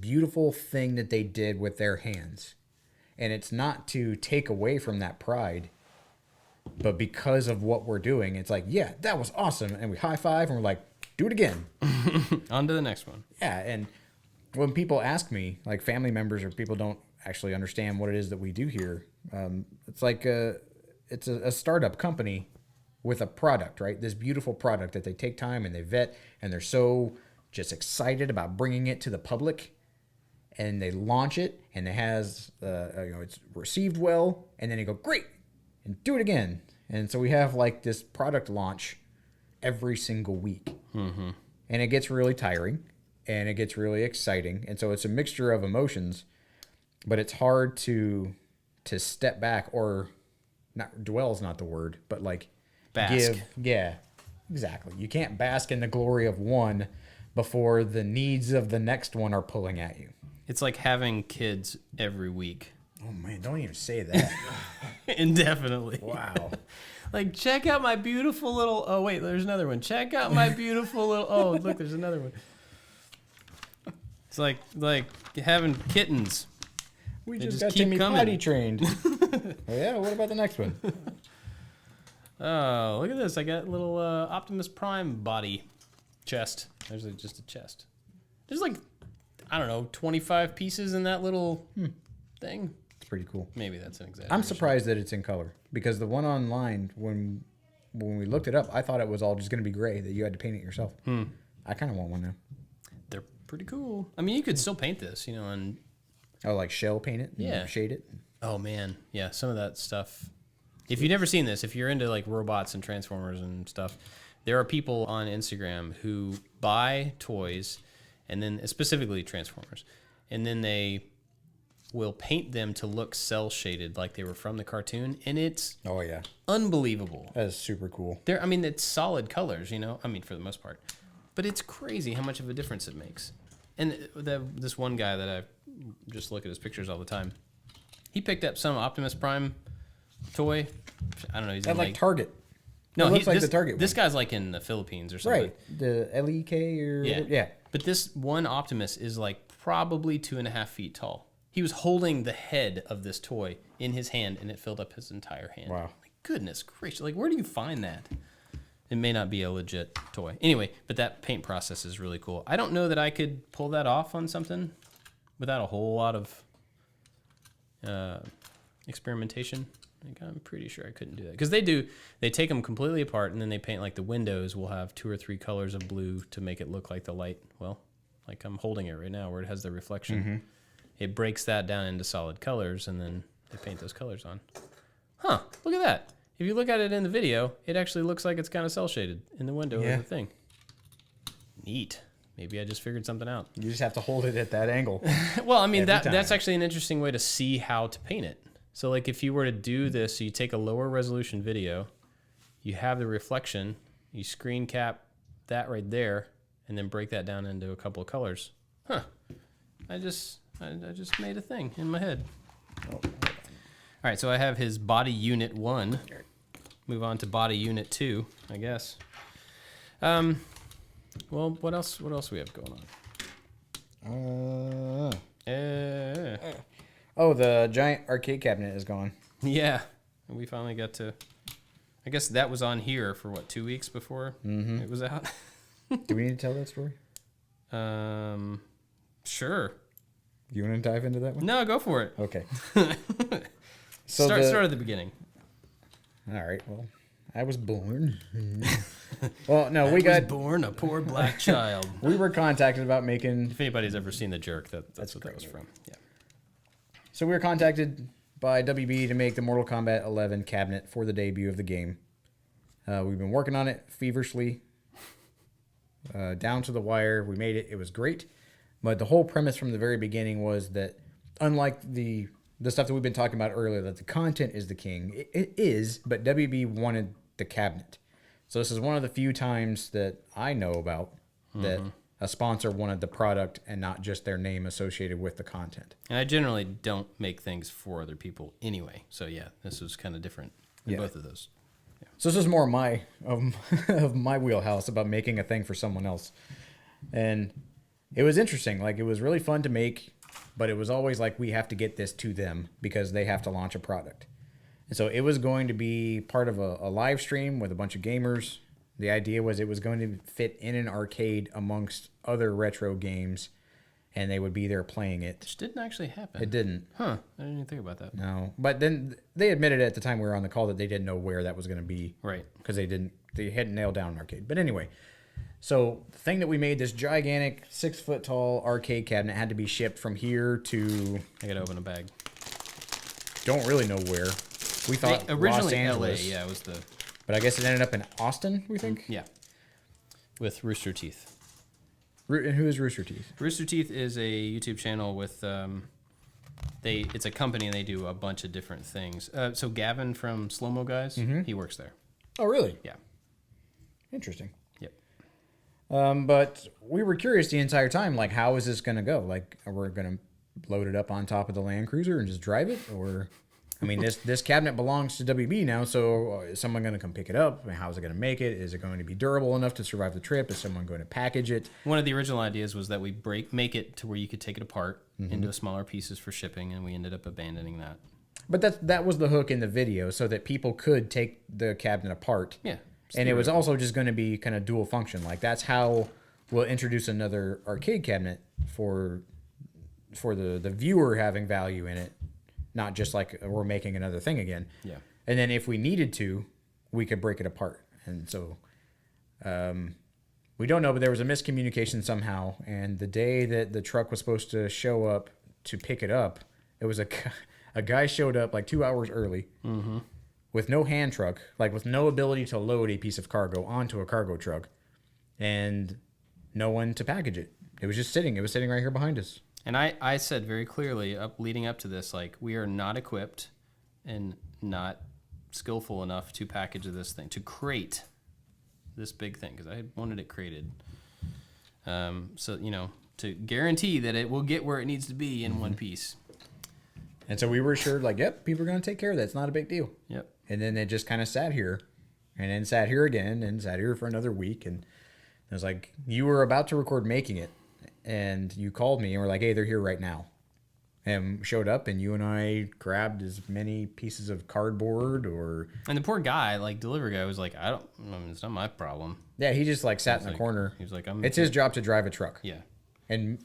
beautiful thing that they did with their hands. And it's not to take away from that pride, but because of what we're doing, it's like, yeah, that was awesome. And we high five and we're like, do it again. On to the next one. Yeah, and when people ask me, like family members or people don't actually understand what it is that we do here, it's like it's a startup company with a product, right? This beautiful product that they take time and they vet, and they're so just excited about bringing it to the public, and they launch it, and it has, it's received well, and then they go, great, and do it again. And so we have like this product launch every single week. Mm-hmm. And it gets really tiring and it gets really exciting. And so it's a mixture of emotions, but it's hard to step back, or not dwell is not the word, but like Bask. Yeah, exactly. You can't bask in the glory of one before the needs of the next one are pulling at you. It's like having kids every week. Oh man, don't even say that. Indefinitely. Wow. Like, check out my beautiful little... Oh, wait, there's another one. Check out my beautiful little... Oh, look, there's another one. It's like having kittens. We They just just got keep Timmy coming. potty trained. Oh yeah, what about the next one? Oh, look at this. I got a little Optimus Prime body chest. There's just a chest. There's like, I don't know, 25 pieces in that little thing. It's pretty cool. Maybe that's an exaggeration. I'm surprised that it's in color, because the one online, when we looked it up, I thought it was all just going to be gray, that you had to paint it yourself. I kind of want one now. They're pretty cool. I mean, you could still paint this, and... Oh, like shell paint it? Yeah. Shade it? Oh, man. Yeah, some of that stuff. If you've never seen this, if you're into like robots and Transformers and stuff, there are people on Instagram who buy toys, and then specifically Transformers, and then they will paint them to look cell shaded like they were from the cartoon, and it's Oh, yeah. unbelievable. That is super cool. I mean, it's solid colors, I mean, for the most part, but it's crazy how much of a difference it makes. And this one guy that I just look at his pictures all the time, he picked up some Optimus Prime toy. I don't know. He's At in like Target. No, it looks like the Target This one. guy's like in the Philippines or something. Right. The LEK or Yeah. yeah. But this one Optimus is like probably 2.5 feet tall. He was holding the head of this toy in his hand, and it filled up his entire hand. Wow. Like, goodness gracious. Like, where do you find that? It may not be a legit toy. Anyway, but that paint process is really cool. I don't know that I could pull that off on something without a whole lot of experimentation. Like, I'm pretty sure I couldn't do that. Because they take them completely apart, and then they paint, like, the windows will have 2 or 3 colors of blue to make it look like the light. Well, like I'm holding it right now where it has the reflection. Mm-hmm. It breaks that down into solid colors, and then they paint those colors on. Huh, look at that. If you look at it in the video, it actually looks like it's kind of cell shaded in the window of the thing. Neat. Maybe I just figured something out. You just have to hold it at that angle. Well, I mean, Every that's time. actually an interesting way to see how to paint it. So, like, if you were to do this, so you take a lower resolution video, you have the reflection, you screen cap that right there, and then break that down into a couple of colors. Huh. I just made a thing in my head. All right, so I have his body unit 1. Move on to body unit 2, I guess. Well, what else we have going on? Oh, the giant arcade cabinet is gone. Yeah, we finally got to... I guess that was on here for, 2 weeks before it was out? Do we need to tell that story? Sure. You want to dive into that one? No, go for it. Okay. Start at the beginning. All right. Well, I was born. Well, no, I was born a poor black child. We were contacted about making. If anybody's ever seen The Jerk, that's what that was from. Yeah. So we were contacted by WB to make the Mortal Kombat 11 cabinet for the debut of the game. We've been working on it feverishly, down to the wire. We made it. It was great. But the whole premise from the very beginning was that, unlike the stuff that we've been talking about earlier, that the content is the king. It is, but WB wanted the cabinet. So this is one of the few times that I know about that a sponsor wanted the product and not just their name associated with the content. And I generally don't make things for other people anyway. So yeah, this was kind of different in both of those. Yeah. So this is more of my wheelhouse about making a thing for someone else. And it was interesting. Like, it was really fun to make, but it was always like, we have to get this to them because they have to launch a product. And so it was going to be part of a live stream with a bunch of gamers. The idea was it was going to fit in an arcade amongst other retro games, and they would be there playing it. Which didn't actually happen. It didn't. Huh. I didn't even think about that. No. But then they admitted at the time we were on the call that they didn't know where that was going to be. Right. Because they hadn't nailed down an arcade. But anyway, so the thing that we made, this gigantic 6-foot tall arcade cabinet, had to be shipped from here to... I got to open a bag. Don't really know where. We thought Originally Los Angeles. LA, yeah, it was the But I guess it ended up in Austin, we think? yeah, with Rooster Teeth. And who is Rooster Teeth? Rooster Teeth is a YouTube channel with it's a company and they do a bunch of different things. So Gavin from Slow Mo Guys, he works there. Oh, really? Yeah. Interesting. Yep. But we were curious the entire time, like, how is this going to go? Like, are we going to load it up on top of the Land Cruiser and just drive it? Or, I mean, this cabinet belongs to WB now, so is someone going to come pick it up? I mean, how is it going to make it? Is it going to be durable enough to survive the trip? Is someone going to package it? One of the original ideas was that we make it to where you could take it apart into smaller pieces for shipping, and we ended up abandoning that. But that was the hook in the video, so that people could take the cabinet apart. Yeah. And it was also just going to be kind of dual function. Like, that's how we'll introduce another arcade cabinet for the viewer having value in it, not just like we're making another thing again. Yeah. And then if we needed to, we could break it apart. And so we don't know, but there was a miscommunication somehow. And the day that the truck was supposed to show up to pick it up, it was a guy showed up like 2 hours early. Mm-hmm. With no hand truck, like with no ability to load a piece of cargo onto a cargo truck, and no one to package it. It was just sitting. It was sitting right here behind us. And I said very clearly, leading up to this, like, we are not equipped and not skillful enough to package this thing, to crate this big thing, because I wanted it crated. So, to guarantee that it will get where it needs to be in one piece. And so we were assured, like, yep, people are going to take care of that. It's not a big deal. Yep. And then it just kind of sat here, and then sat here again, and sat here for another week. And it was like, you were about to record making it, and you called me, and were like, hey, they're here right now. And showed up, and you and I grabbed as many pieces of cardboard or... And the poor guy, like, delivery guy was like, it's not my problem. Yeah, he just, like, sat in the corner. He was like, It's his job to drive a truck. Yeah. And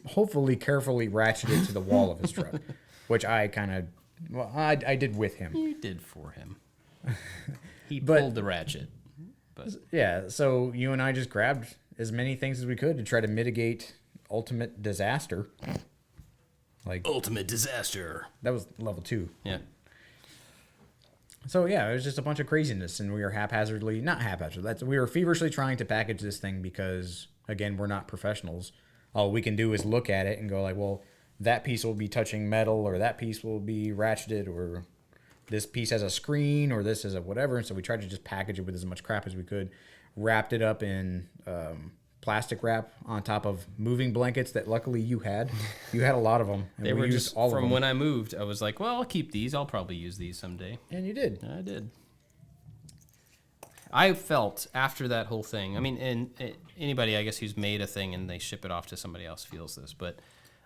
hopefully carefully ratchet it to the wall of his truck, which I kind of... Well, I did with him. You did for him. He pulled the ratchet. But yeah, so you and I just grabbed as many things as we could to try to mitigate ultimate disaster. Like ultimate disaster. That was level 2. Yeah. So yeah, it was just a bunch of craziness, and we were we were feverishly trying to package this thing because, again, we're not professionals. All we can do is look at it and go like, well, that piece will be touching metal, or that piece will be ratcheted, or this piece has a screen, or this is a whatever. And so we tried to just package it with as much crap as we could, wrapped it up in plastic wrap on top of moving blankets that luckily you had. You had a lot of them. And they we were used just all of from them. when I moved. I was like, well, I'll keep these. I'll probably use these someday. And you did. I did. I felt after that whole thing. I mean, and anybody, I guess, who's made a thing and they ship it off to somebody else feels this, but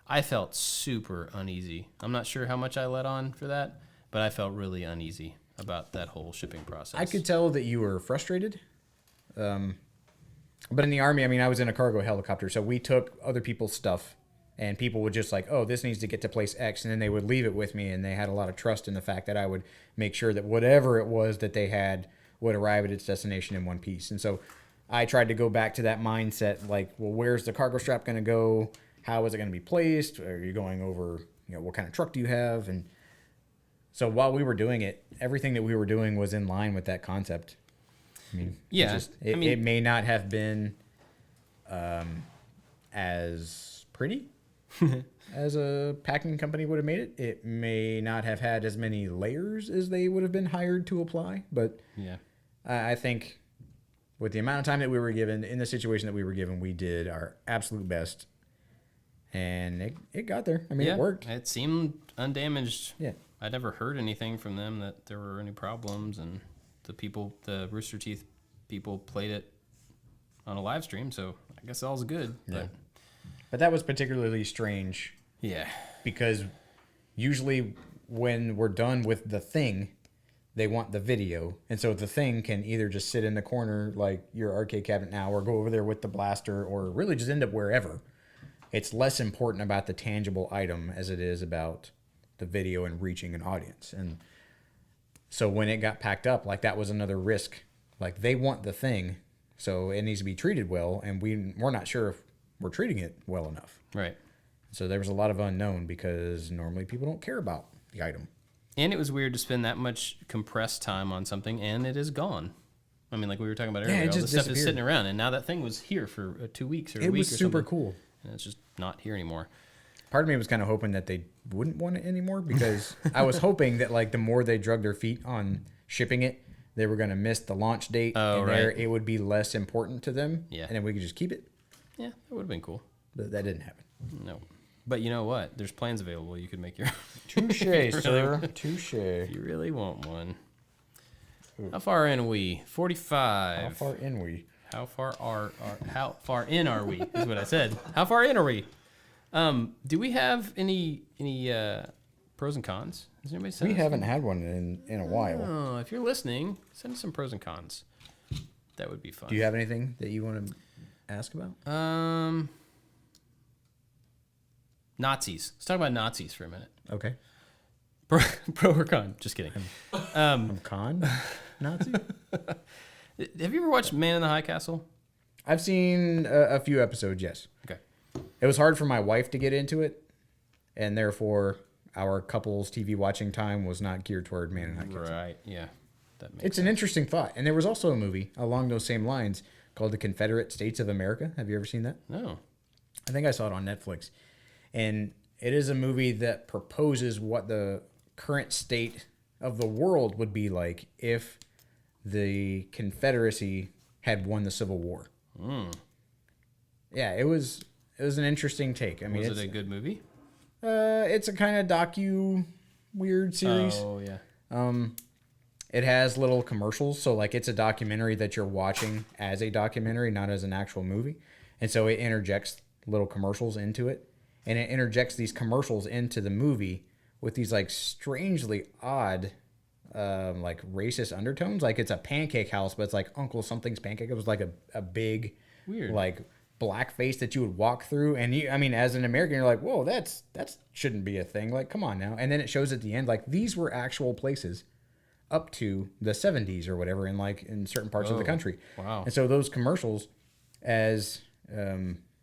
I felt super uneasy. I'm not sure how much I let on for that, but I felt really uneasy about that whole shipping process. I could tell that you were frustrated. But in the Army, I mean, I was in a cargo helicopter, so we took other people's stuff, and people would just like, oh, this needs to get to place X, and then they would leave it with me, and they had a lot of trust in the fact that I would make sure that whatever it was that they had would arrive at its destination in one piece. And so I tried to go back to that mindset, like, well, where's the cargo strap going to go? How is it going to be placed? Are you going over, what kind of truck do you have? And so while we were doing it, everything that we were doing was in line with that concept. I mean, yeah, it may not have been as pretty as a packing company would have made it. It may not have had as many layers as they would have been hired to apply. But yeah, I think with the amount of time that we were given, in the situation that we were given, we did our absolute best. And it got there. I mean, it worked. It seemed undamaged. Yeah. I never heard anything from them that there were any problems, and the Rooster Teeth people played it on a live stream, so I guess all's good. Yeah. But that was particularly strange. Yeah. Because usually when we're done with the thing, they want the video. And so the thing can either just sit in the corner like your arcade cabinet now, or go over there with the blaster, or really just end up wherever. It's less important about the tangible item as it is about the video and reaching an audience. And so when it got packed up, like, that was another risk. Like, they want the thing, so it needs to be treated well, and we're not sure if we're treating it well enough. Right. So there was a lot of unknown, because normally people don't care about the item. And it was weird to spend that much compressed time on something, and it is gone. I mean, like we were talking about earlier, it all just this stuff is disappeared. sitting around, and now that thing was here for 2 weeks or a It week was or super something, cool. and it's just not here anymore. Part of me was kind of hoping that they wouldn't want it anymore because I was hoping that like the more they drug their feet on shipping it, they were going to miss the launch date, and it would be less important to them. Yeah. And then we could just keep it. Yeah, that would have been cool. But that didn't happen. No. But you know what? There's plans available. You could make your Touche, sir. Touche. if you really want one. How far in are we? 45. How far in we? How far in are we? Is what I said. How far in are we? Do we have any pros and cons? Has anybody sent We us haven't had one in a while. Oh, if you're listening, send us some pros and cons. That would be fun. Do you have anything that you want to ask about? Nazis. Let's talk about Nazis for a minute. Okay. Pro or con? Just kidding. I'm con Nazi. Have you ever watched Man in the High Castle? I've seen a few episodes. Yes. Okay. It was hard for my wife to get into it, and therefore our couple's TV watching time was not geared toward Man in High Castle. Right. Yeah. That makes It's an interesting thought, and there was also a movie along those same lines called The Confederate States of America. Have you ever seen that? No. I think I saw it on Netflix, and it is a movie that proposes what the current state of the world would be like if the Confederacy had won the Civil War. Yeah, it was an interesting take. I mean, Was it a good movie? it's a kind of weird series. Oh, yeah. It has little commercials, so like it's a documentary that you're watching as a documentary, not as an actual movie. And so it interjects little commercials into it, and it interjects these commercials into the movie with these like strangely odd like racist undertones. Like it's a pancake house, but it's like Uncle Something's Pancake. It was like a big Weird. like black face that you would walk through, and I mean, as an American, you're like, whoa, that shouldn't be a thing. Like, come on now. And then it shows at the end like these were actual places up to the 70s or whatever in certain parts of the country. Wow. And so those commercials, as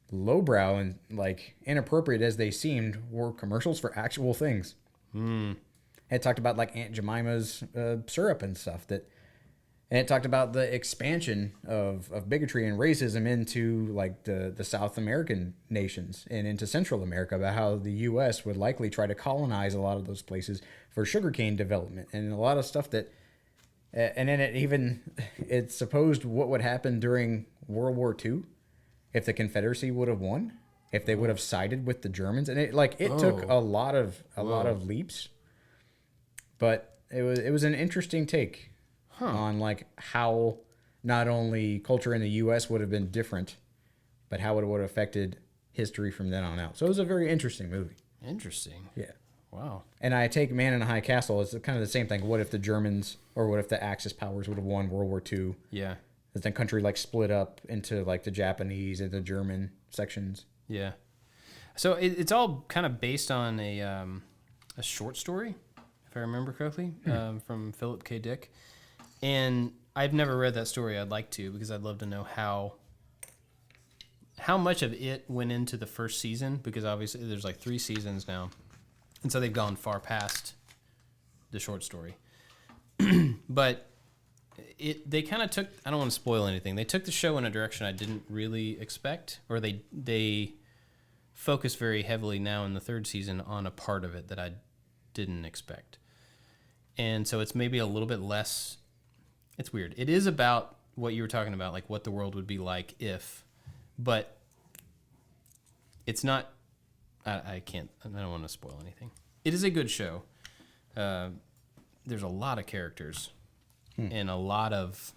lowbrow and like inappropriate as they seemed, were commercials for actual things. It talked about like Aunt Jemima's syrup and stuff and it talked about the expansion of bigotry and racism into like the South American nations and into Central America, about how the U.S. would likely try to colonize a lot of those places for sugarcane development and a lot of stuff that, and then it supposed what would happen during World War II if the Confederacy would have won, if they would have sided with the Germans, and it took a lot of leaps, but it was an interesting take on like how not only culture in the U.S. would have been different, but how it would have affected history from then on out. So it was a very interesting movie. Interesting. Yeah. Wow. And I take Man in a High Castle as kind of the same thing. What if the Germans, or what if the Axis powers would have won World War II? Yeah. As the country like split up into like the Japanese and the German sections. Yeah. So it's all kind of based on a short story, if I remember correctly, from Philip K. Dick. And I've never read that story. I'd like to, because I'd love to know how much of it went into the first season, because obviously there's like 3 seasons now. And so they've gone far past the short story. But they kind of took, I don't want to spoil anything, they took the show in a direction I didn't really expect, or they focus very heavily now in the 3rd season on a part of it that I didn't expect. And so it's maybe a little bit less, it's weird. It is about what you were talking about, like what the world would be like if, but it's not, I don't want to spoil anything. It is a good show. There's a lot of characters and a lot of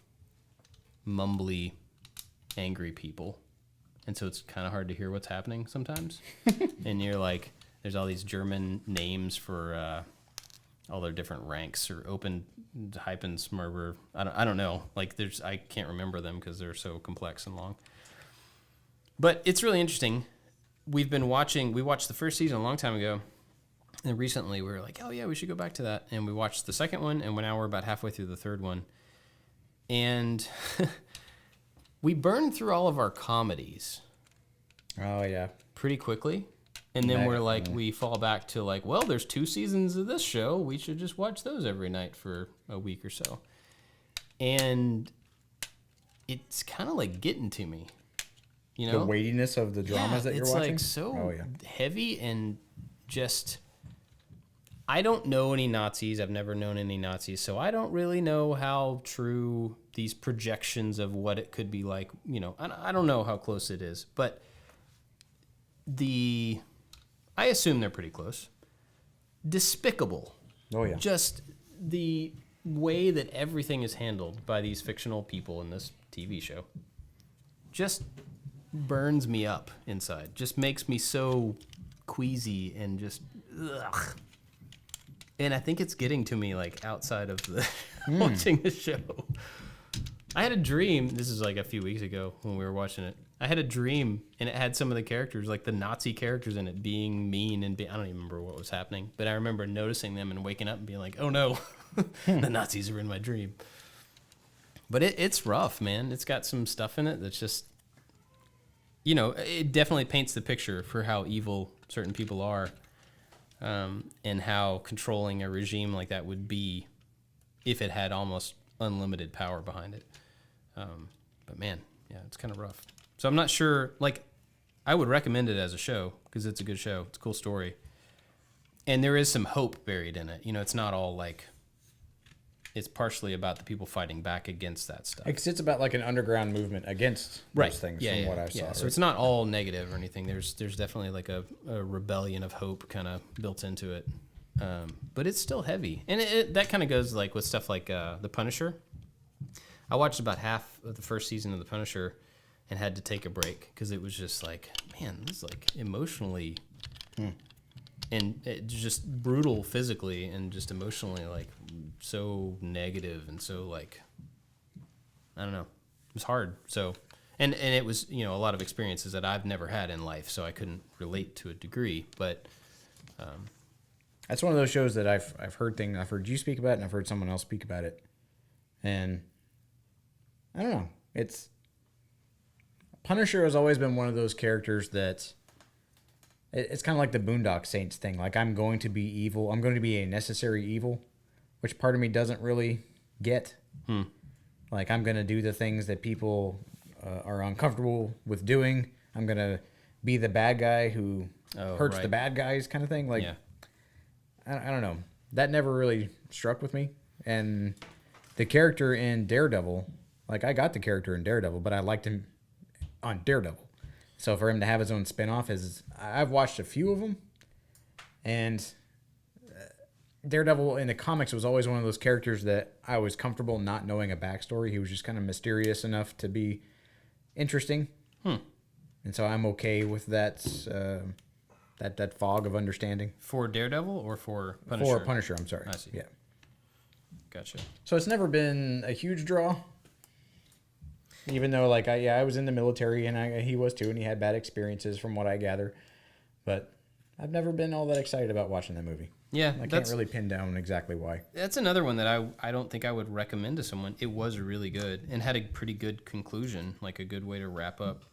mumbly, angry people. And so it's kind of hard to hear what's happening sometimes. And you're like, there's all these German names for all their different ranks, or Open Hypensmurber. I don't know. Like I can't remember them because they're so complex and long. But it's really interesting. We watched the first season a long time ago. And recently we were like, oh yeah, we should go back to that. And we watched the second one, and now we're about halfway through the third one. And we burned through all of our comedies Oh yeah. pretty quickly. And then we're like, we fall back to like, well, there's 2 seasons of this show. We should just watch those every night for a week or so. And it's kind of like getting to me, you know? The weightiness of the dramas that you're watching? It's like so heavy and just... I don't know any Nazis. I've never known any Nazis. So I don't really know how true these projections of what it could be like, you know, I don't know how close it is. But I assume they're pretty close. Despicable. Oh, yeah. Just the way that everything is handled by these fictional people in this TV show just burns me up inside. Just makes me so queasy and just ugh. And I think it's getting to me like outside of the watching the show. I had a dream. This is like a few weeks ago when we were watching it. I had a dream, and it had some of the characters, like the Nazi characters in it, being mean and I don't even remember what was happening, but I remember noticing them and waking up and being like, "Oh no, the Nazis are in my dream." But it's rough, man. It's got some stuff in it that's just, you know, it definitely paints the picture for how evil certain people are, and how controlling a regime like that would be if it had almost unlimited power behind it. But man, yeah, it's kind of rough. So I'm not sure, like, I would recommend it as a show because it's a good show. It's a cool story. And there is some hope buried in it. You know, it's not all like, it's partially about the people fighting back against that stuff. Because it's about like an underground movement against those things from what I saw. Yeah, so it's not all negative or anything. There's definitely like a rebellion of hope kind of built into it. But it's still heavy. And that kind of goes like with stuff like The Punisher. I watched about half of the first season of The Punisher and had to take a break because it was just like, man, this is like emotionally and it just brutal physically and just emotionally like so negative and so like, I don't know, it was hard. So, and it was, you know, a lot of experiences that I've never had in life, so I couldn't relate to a degree, but that's one of those shows that I've heard things. I've heard you speak about it, and I've heard someone else speak about it, and I don't know. Punisher has always been one of those characters that it's kind of like the Boondock Saints thing. Like, I'm going to be evil. I'm going to be a necessary evil, which part of me doesn't really get. Like, I'm going to do the things that people are uncomfortable with doing. I'm going to be the bad guy who hurts the bad guys kind of thing. Like, I don't know. That never really struck with me. And the character in Daredevil, like, I got the character in Daredevil, but I liked him on Daredevil. So for him to have his own spinoff I've watched a few of them, and Daredevil in the comics was always one of those characters that I was comfortable not knowing a backstory. He was just kind of mysterious enough to be interesting. And so I'm okay with that fog of understanding. For Daredevil or for Punisher? For Punisher, I'm sorry. I see. Yeah. Gotcha. So it's never been a huge draw. Even though, like, I was in the military, and he was too, and he had bad experiences from what I gather. But I've never been all that excited about watching that movie. Yeah. I can't really pin down exactly why. That's another one that I don't think I would recommend to someone. It was really good and had a pretty good conclusion, like a good way to wrap up.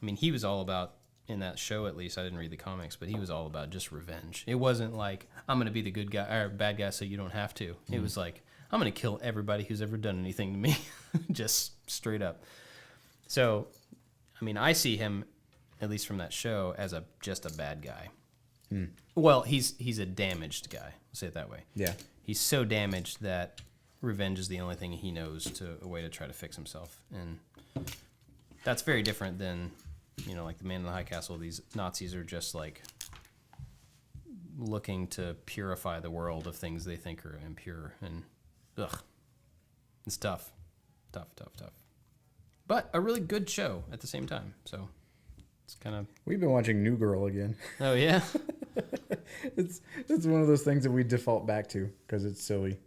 I mean, he was all about, in that show at least, I didn't read the comics, but he was all about just revenge. It wasn't like, I'm going to be the good guy or bad guy so you don't have to. It was like, I'm going to kill everybody who's ever done anything to me. Just straight up. So, I mean, I see him, at least from that show, as just a bad guy. Well, he's a damaged guy. I'll say it that way. Yeah. He's so damaged that revenge is the only thing he knows a way to try to fix himself. And that's very different than, you know, like the Man in the High Castle. These Nazis are just like looking to purify the world of things they think are impure. And it's tough. Tough. But a really good show at the same time. So it's kind of... We've been watching New Girl again. Oh, yeah? It's one of those things that we default back to because it's silly.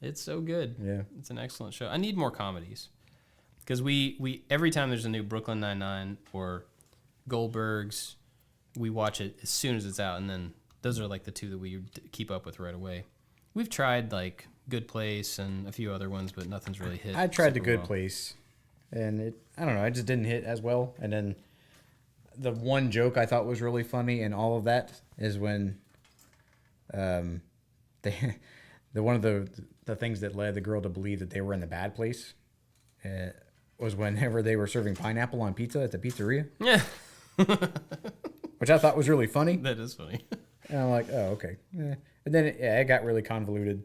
It's so good. Yeah. It's an excellent show. I need more comedies. Because we every time there's a new Brooklyn Nine-Nine or Goldberg's, we watch it as soon as it's out. And then those are like the two that we keep up with right away. We've tried like Good Place and a few other ones, but nothing's really hit. I tried The Good Place, and I don't know, it just didn't hit as well. And then the one joke I thought was really funny in all of that is when they one of the things that led the girl to believe that they were in the bad place was whenever they were serving pineapple on pizza at the pizzeria. Yeah. Which I thought was really funny. That is funny. And I'm like, oh, okay. And then it got really convoluted.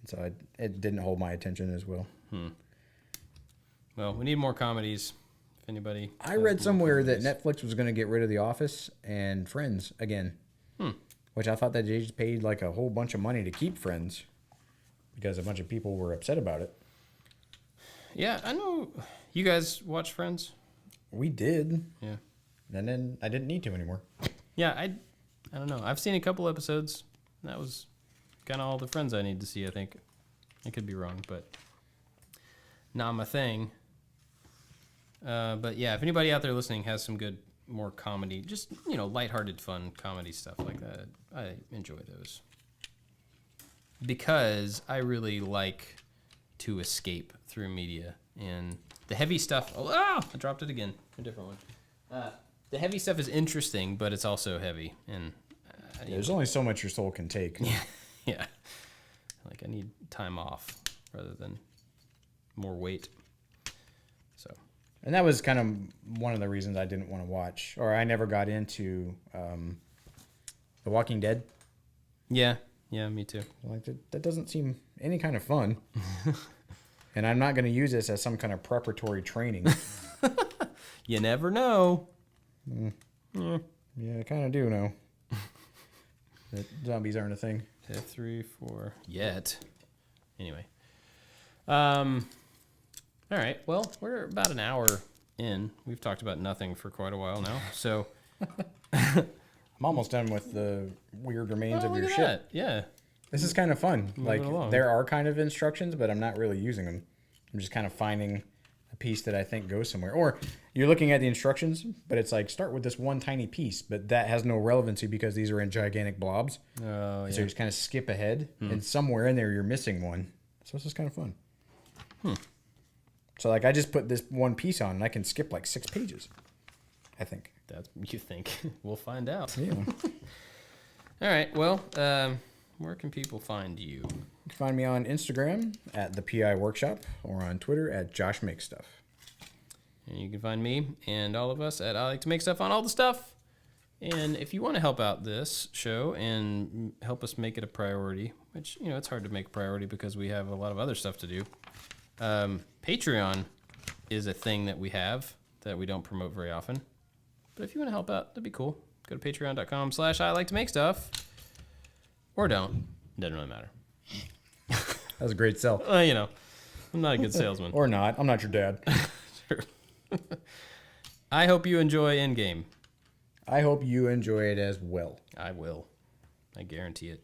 So it didn't hold my attention as well. Well, we need more comedies. If anybody... I read somewhere that Netflix was going to get rid of The Office and Friends again. Which I thought that they just paid like a whole bunch of money to keep Friends. Because a bunch of people were upset about it. Yeah, I know. You guys watch Friends? We did. Yeah. And then I didn't need to anymore. Yeah, I don't know. I've seen a couple episodes. That was kind of all the Friends I need to see, I think. I could be wrong, but not my thing. But yeah, if anybody out there listening has some good, more comedy, just, lighthearted, fun comedy stuff like that, I enjoy those. Because I really like to escape through media. And the heavy stuff... I dropped it again. A different one. The heavy stuff is interesting, but it's also heavy. And there's only so much your soul can take. Yeah. Like, I need time off rather than more weight. So... And that was kind of one of the reasons I didn't want to watch, or I never got into The Walking Dead. Yeah, me too. Like that doesn't seem any kind of fun. And I'm not going to use this as some kind of preparatory training. You never know. Yeah, I kind of do know that zombies aren't a thing. 3, 4, yet. Anyway. All right. Well, we're about an hour in. We've talked about nothing for quite a while now. So I'm almost done with the weird remains of your ship. That. Yeah. This is kind of fun. Moving along. There are kind of instructions, but I'm not really using them. I'm just kind of finding a piece that I think goes somewhere. Or you're looking at the instructions, but it's like start with this one tiny piece, but that has no relevancy because these are in gigantic blobs. Oh, yeah. So you just kind of skip ahead, and somewhere in there you're missing one. So it's just kind of fun. So like I just put this one piece on, and I can skip like 6 pages. I think. That's you think. We'll find out. Yeah. All right. Well, where can people find you? You can find me on Instagram at the PI Workshop or on Twitter at Josh Makes Stuff. And you can find me and all of us at I Like to Make Stuff on all the stuff. And if you want to help out this show and help us make it a priority, which, it's hard to make a priority because we have a lot of other stuff to do. Patreon is a thing that we have that we don't promote very often. But if you want to help out, that'd be cool. Go to patreon.com/I Like to Make Stuff. Or don't. It doesn't really matter. That was a great sell. I'm not a good salesman. Or not. I'm not your dad. Sure. I hope you enjoy Endgame. I hope you enjoy it as well. I will. I guarantee it.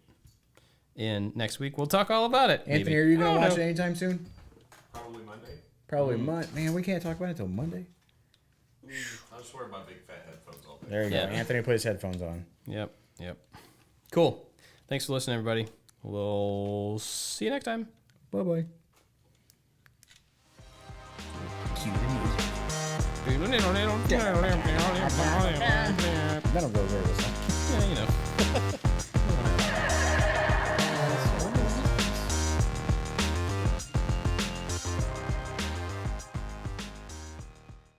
And next week we'll talk all about it. Anthony, maybe. are you going to watch it anytime soon? Probably Monday. Probably Monday. Man, we can't talk about it until Monday. I'll just wear my big fat headphones all day. There you go. Anthony put his headphones on. Yep. Cool. Thanks for listening, everybody. We'll see you next time. Bye-bye. Cue the music. That'll go over this. Yeah,